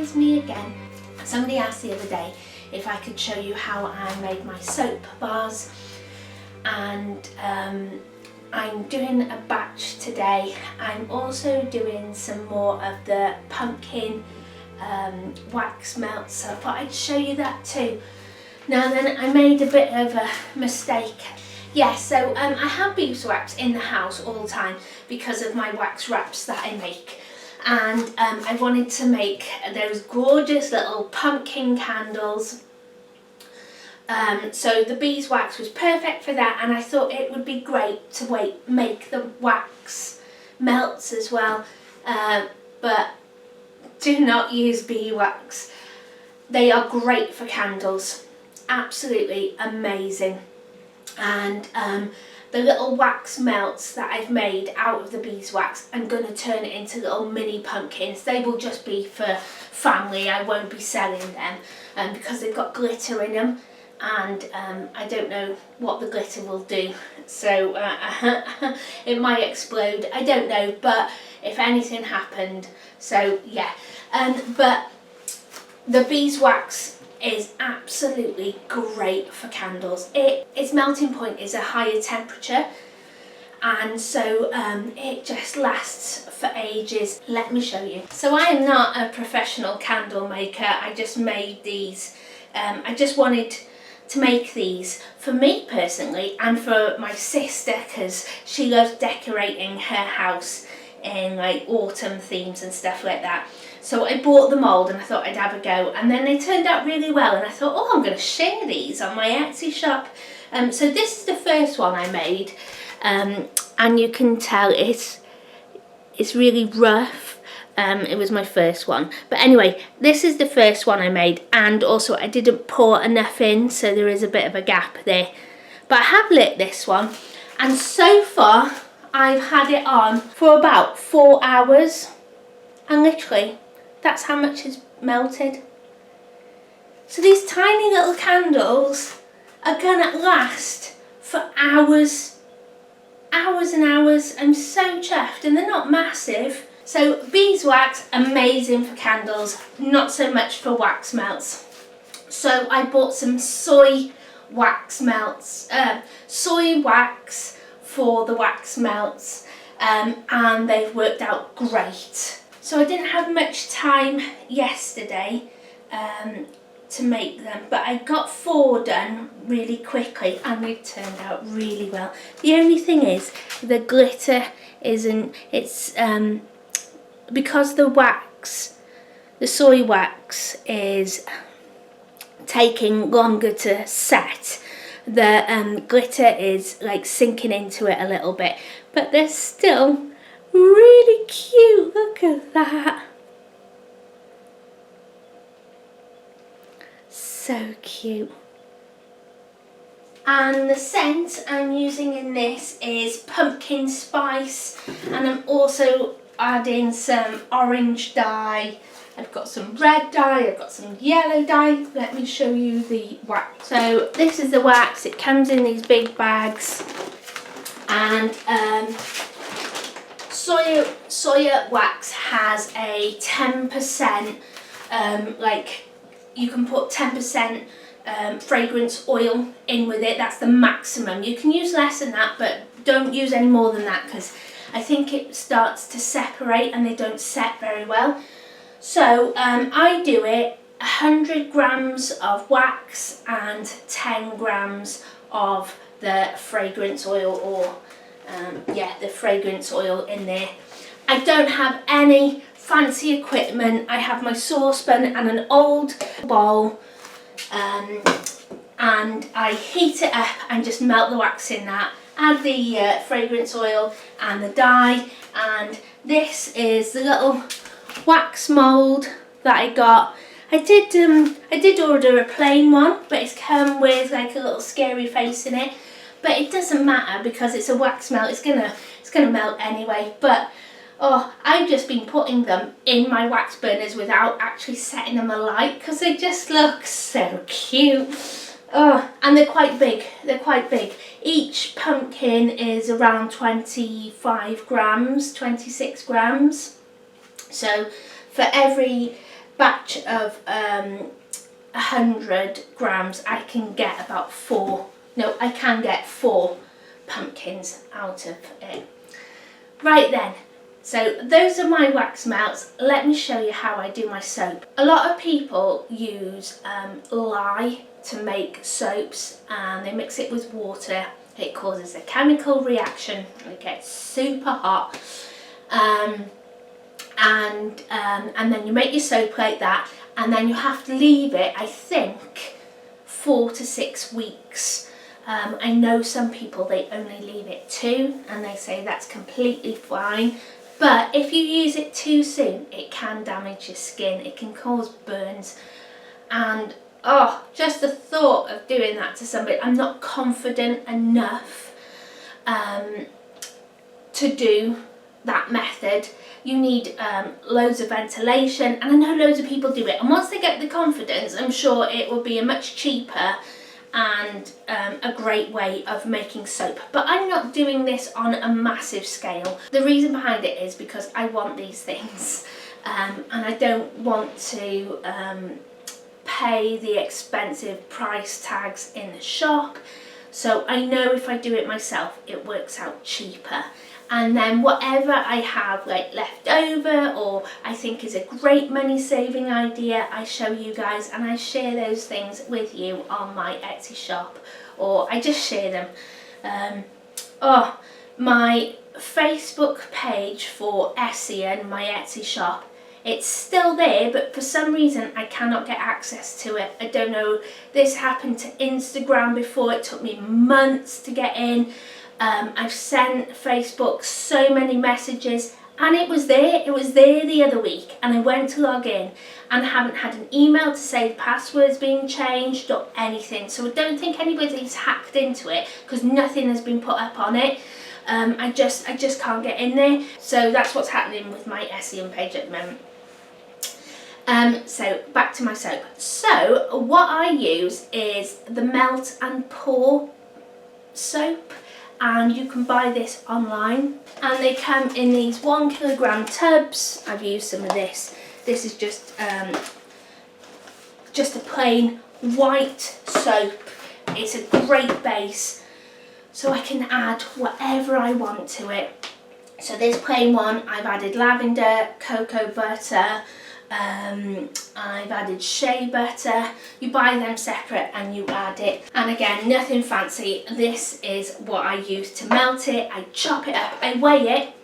it's me again. Somebody asked the other day if I could show you how I made my soap bars, and I'm doing a batch today. I'm also doing some more of the pumpkin wax melts, so I thought I'd show you that too. Now then, I made a bit of a mistake. Yeah, so I have beeswax in the house all the time because of my wax wraps that I make. And I wanted to make those gorgeous little pumpkin candles. So the beeswax was perfect for that, and I thought it would be great to make the wax melts as well. But do not use beeswax. They are great for candles. Absolutely amazing. And the little wax melts that I've made out of the beeswax, I'm going to turn it into little mini pumpkins. They will just be for family. I won't be selling them because they've got glitter in them, and I don't know what the glitter will do, so it might explode, I don't know, but if anything happened, so yeah. But the beeswax is absolutely great for candles. Its melting point is a higher temperature, and so it just lasts for ages. Let me show you. So I am not a professional candle maker. I just made these. I just wanted to make these for me personally and for my sister, because she loves decorating her house in like autumn themes and stuff like that. So I bought the mould and I thought I'd have a go, and then they turned out really well, and I thought, oh, I'm going to share these on my Etsy shop. So this is the first one I made, and you can tell it's really rough. It was my first one, but anyway, this is the first one I made, and also I didn't pour enough in, so there is a bit of a gap there. But I have lit this one, and so far I've had it on for about 4 hours, and literally that's how much is melted. So these tiny little candles are gonna last for hours, hours and hours. I'm so chuffed, and they're not massive. So beeswax, amazing for candles, not so much for wax melts. So I bought some soy wax melts, soy wax for the wax melts, and they've worked out great. So I didn't have much time yesterday to make them, but I got 4 done really quickly, and they turned out really well. The only thing is the glitter isn't, it's because the soy wax is taking longer to set, the glitter is like sinking into it a little bit, but they're still really cute. Look at that. So cute. And the scent I'm using in this is pumpkin spice, and I'm also adding some orange dye. I've got some red dye, I've got some yellow dye. Let me show you the wax. So this is the wax. It comes in these big bags, and soya wax has a 10%, like you can put 10% fragrance oil in with it. That's the maximum. You can use less than that, but don't use any more than that, because I think it starts to separate and they don't set very well. So I do it 100 grams of wax and 10 grams of the fragrance oil, or the fragrance oil in there. I don't have any fancy equipment. I have my saucepan and an old bowl, and I heat it up and just melt the wax in that, add the fragrance oil and the dye, and this is the little wax mould that I got. I did order a plain one, but it's come with like a little scary face in it, but it doesn't matter because it's a wax melt. It's gonna melt anyway. But oh, I've just been putting them in my wax burners without actually setting them alight because they just look so cute. Oh, and they're quite big. They're quite big. Each pumpkin is around 25 grams, 26 grams. So for every batch of 100 grams, I can get about 4 pumpkins out of it. Right then, so those are my wax melts. Let me show you how I do my soap. A lot of people use lye to make soaps, and they mix it with water. It causes a chemical reaction and it gets super hot. And then you make your soap like that, and then you have to leave it, I think, 4 to 6 weeks. I know some people, they only leave it 2, and they say that's completely fine. But if you use it too soon, it can damage your skin, it can cause burns, and just the thought of doing that to somebody, I'm not confident enough to do that method. You need loads of ventilation, and I know loads of people do it, and once they get the confidence, I'm sure it will be a much cheaper and a great way of making soap. But I'm not doing this on a massive scale. The reason behind it is because I want these things, and I don't want to pay the expensive price tags in the shop. So I know if I do it myself, it works out cheaper. And then whatever I have like left over, or I think is a great money saving idea, I show you guys, and I share those things with you on my Etsy shop, or I just share them. My Facebook page for Essie and my Etsy shop, it's still there, but for some reason I cannot get access to it. I don't know, this happened to Instagram before, it took me months to get in. I've sent Facebook so many messages, and it was there the other week, and I went to log in and I haven't had an email to say the password's being changed or anything. So I don't think anybody's hacked into it, because nothing has been put up on it. I just can't get in there. So that's what's happening with my SEM page at the moment. So back to my soap. So what I use is the Melt and Pour soap, and you can buy this online, and they come in these 1 kilogram tubs. I've used some of this. This is just a plain white soap. It's a great base, so I can add whatever I want to it. So this plain one, I've added lavender, cocoa butter, I've added shea butter. You buy them separate and you add it, and again, nothing fancy. This is what I use to melt it. I chop it up, I weigh it,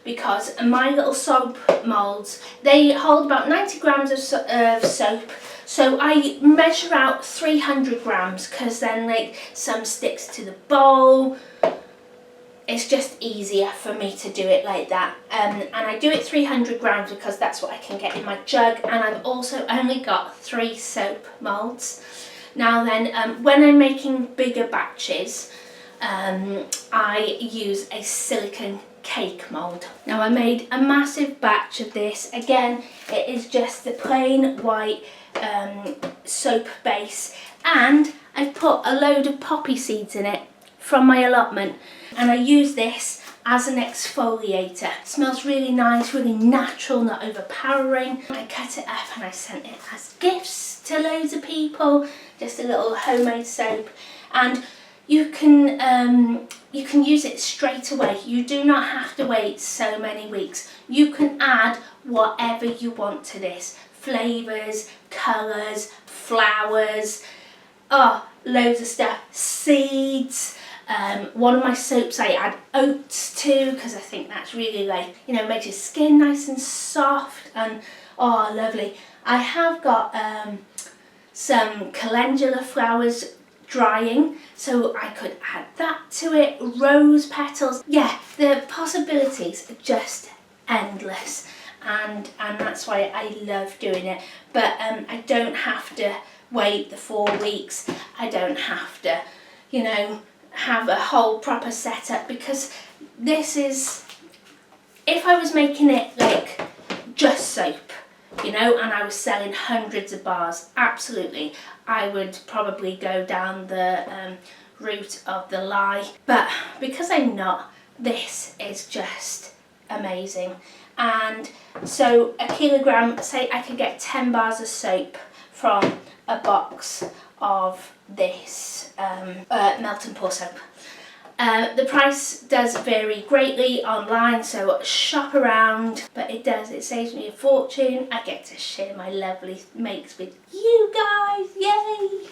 because my little soap moulds, they hold about 90 grams of soap, so I measure out 300 grams, because then like some sticks to the bowl. It's just easier for me to do it like that, and I do it 300 grams because that's what I can get in my jug, and I've also only got 3 soap moulds. Now then, when I'm making bigger batches, I use a silicone cake mould. Now I made a massive batch of this. Again, it is just the plain white soap base, and I've put a load of poppy seeds in it from my allotment, and I use this as an exfoliator. It smells really nice, really natural, not overpowering. I cut it up and I sent it as gifts to loads of people, just a little homemade soap, and you can use it straight away. You do not have to wait so many weeks. You can add whatever you want to this. Flavours, colours, flowers, loads of stuff, seeds. One of my soaps I add oats to, because I think that's really like, makes your skin nice and soft, and lovely. I have got some calendula flowers drying, so I could add that to it, rose petals. Yeah, the possibilities are just endless, and that's why I love doing it. But I don't have to wait the 4 weeks. I don't have to, have a whole proper setup, because this is, if I was making it like just soap, and I was selling hundreds of bars, absolutely, I would probably go down the route of the lye. But because I'm not, this is just amazing, and so a kilogram, say I could get 10 bars of soap from a box of this melt and pour soap. The price does vary greatly online, so shop around, but it saves me a fortune. I get to share my lovely makes with you guys, yay!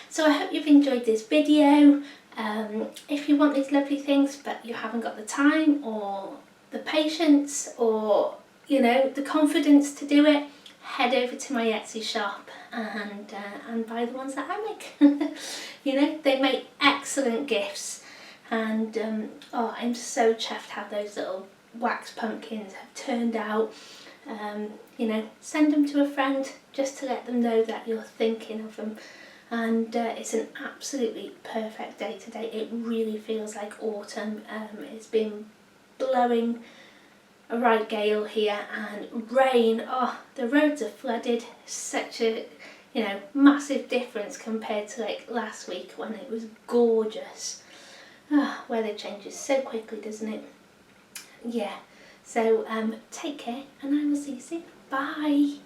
So I hope you've enjoyed this video. If you want these lovely things but you haven't got the time or the patience or the confidence to do it, head over to my Etsy shop and buy the ones that I make. They make excellent gifts, and I'm so chuffed how those little wax pumpkins have turned out. Send them to a friend just to let them know that you're thinking of them. And it's an absolutely perfect day today. It really feels like autumn. It's been blowing a right gale here, and rain. Oh, the roads are flooded. Such a massive difference compared to like last week when it was gorgeous. Weather changes so quickly, doesn't it? Yeah. So take care, and I will see you soon. Bye.